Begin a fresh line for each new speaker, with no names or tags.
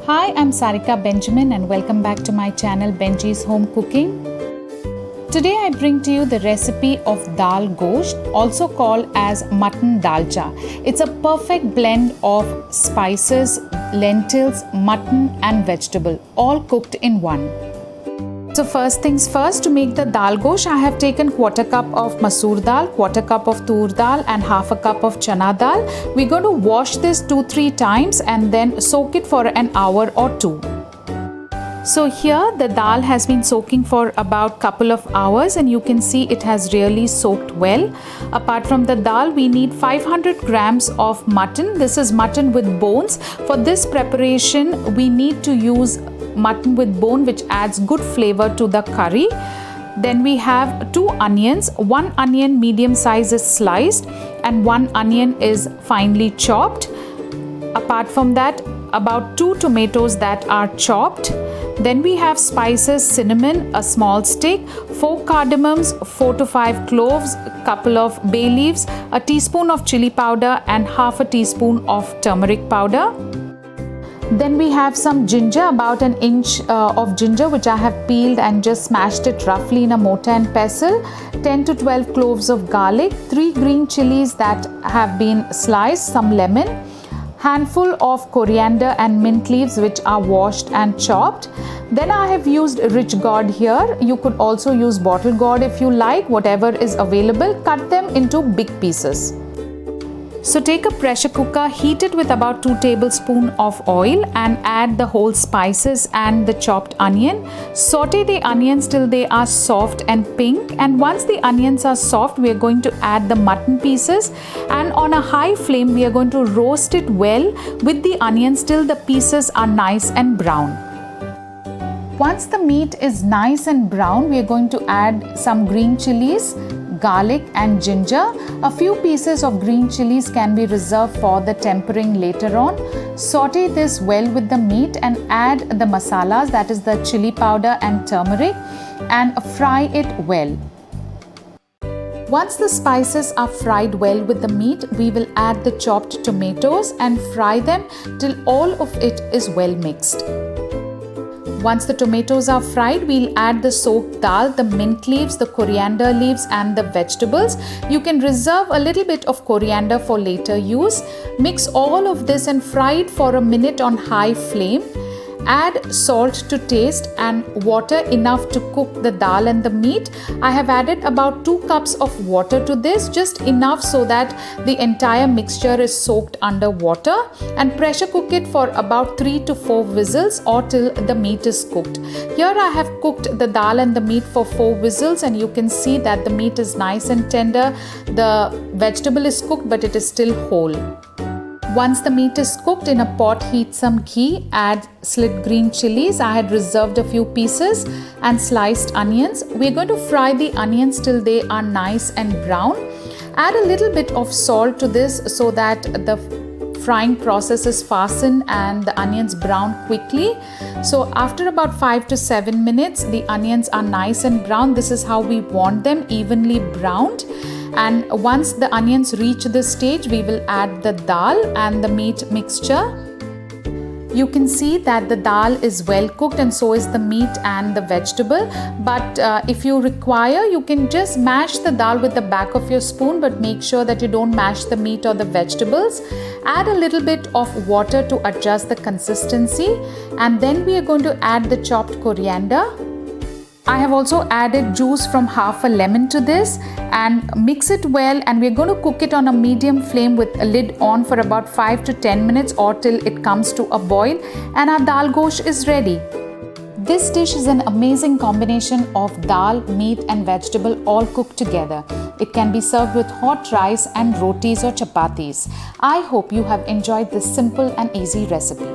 Hi, I'm Sarika Benjamin and welcome back to my channel Benji's Home Cooking. Today I bring to you the recipe of dal gosht, also called as mutton dalcha. It's a perfect blend of spices, lentils, mutton and vegetable, all cooked in one. So first things first, to make the dal gosht, I have taken quarter cup of masoor dal, quarter cup of tur dal and half a cup of chana dal. We're going to wash this 2-3 times and then soak it for an hour or two. So here the dal has been soaking for about couple of hours and you can see it has really soaked well. Apart from the dal, we need 500 grams of mutton. This is mutton with bones. For this preparation, we need to use mutton with bone, which adds good flavor to the curry. Then we have 2 onions. 1 onion medium size is sliced and 1 onion is finely chopped. Apart from that, about 2 tomatoes that are chopped. Then we have spices: cinnamon, a small stick, 4 cardamoms, 4 to 5 cloves, couple of bay leaves, a teaspoon of chili powder and half a teaspoon of turmeric powder. Then we have some ginger, about an inch of ginger, which I have peeled and just smashed it roughly in a mortar and pestle. 10 to 12 cloves of garlic, 3 green chilies that have been sliced, some lemon, handful of coriander and mint leaves which are washed and chopped. Then I have used rich gourd here. You could also use bottle gourd if you like, whatever is available. Cut them into big pieces. So take a pressure cooker, heat it with about 2 tablespoons of oil and add the whole spices and the chopped onion. Saute the onions till they are soft and pink, and once the onions are soft, we are going to add the mutton pieces and on a high flame we are going to roast it well with the onions till the pieces are nice and brown. Once the meat is nice and brown, we are going to add some green chilies, garlic and ginger. A few pieces of green chilies can be reserved for the tempering later on. Saute this well with the meat and add the masalas, that is the chili powder and turmeric, and fry it well. Once the spices are fried well with the meat, we will add the chopped tomatoes and fry them till all of it is well mixed. Once the tomatoes are fried, we'll add the soaked dal, the mint leaves, the coriander leaves and the vegetables. You can reserve a little bit of coriander for later use. Mix all of this and fry it for a minute on high flame. Add salt to taste and water enough to cook the dal and the meat. I have added about 2 cups of water to this, just enough so that the entire mixture is soaked under water, and pressure cook it for about 3 to 4 whistles or till the meat is cooked. Here I have cooked the dal and the meat for 4 whistles and you can see that the meat is nice and tender. The vegetable is cooked but it is still whole. Once the meat is cooked, in a pot heat some ghee, add slit green chilies. I had reserved a few pieces and sliced onions. We're going to fry the onions till they are nice and brown. Add a little bit of salt to this so that the frying process is fastened and the onions brown quickly. So after about 5 to 7 minutes, the onions are nice and brown. This is how we want them, evenly browned. And once the onions reach this stage, we will add the dal and the meat mixture. You can see that the dal is well cooked and so is the meat and the vegetable. But if you require, you can just mash the dal with the back of your spoon, but make sure that you don't mash the meat or the vegetables. Add a little bit of water to adjust the consistency, and then we are going to add the chopped coriander. I have also added juice from half a lemon to this and mix it well, and we're going to cook it on a medium flame with a lid on for about 5 to 10 minutes or till it comes to a boil, and our dal gosht is ready. This dish is an amazing combination of dal, meat and vegetable all cooked together. It can be served with hot rice and rotis or chapatis. I hope you have enjoyed this simple and easy recipe.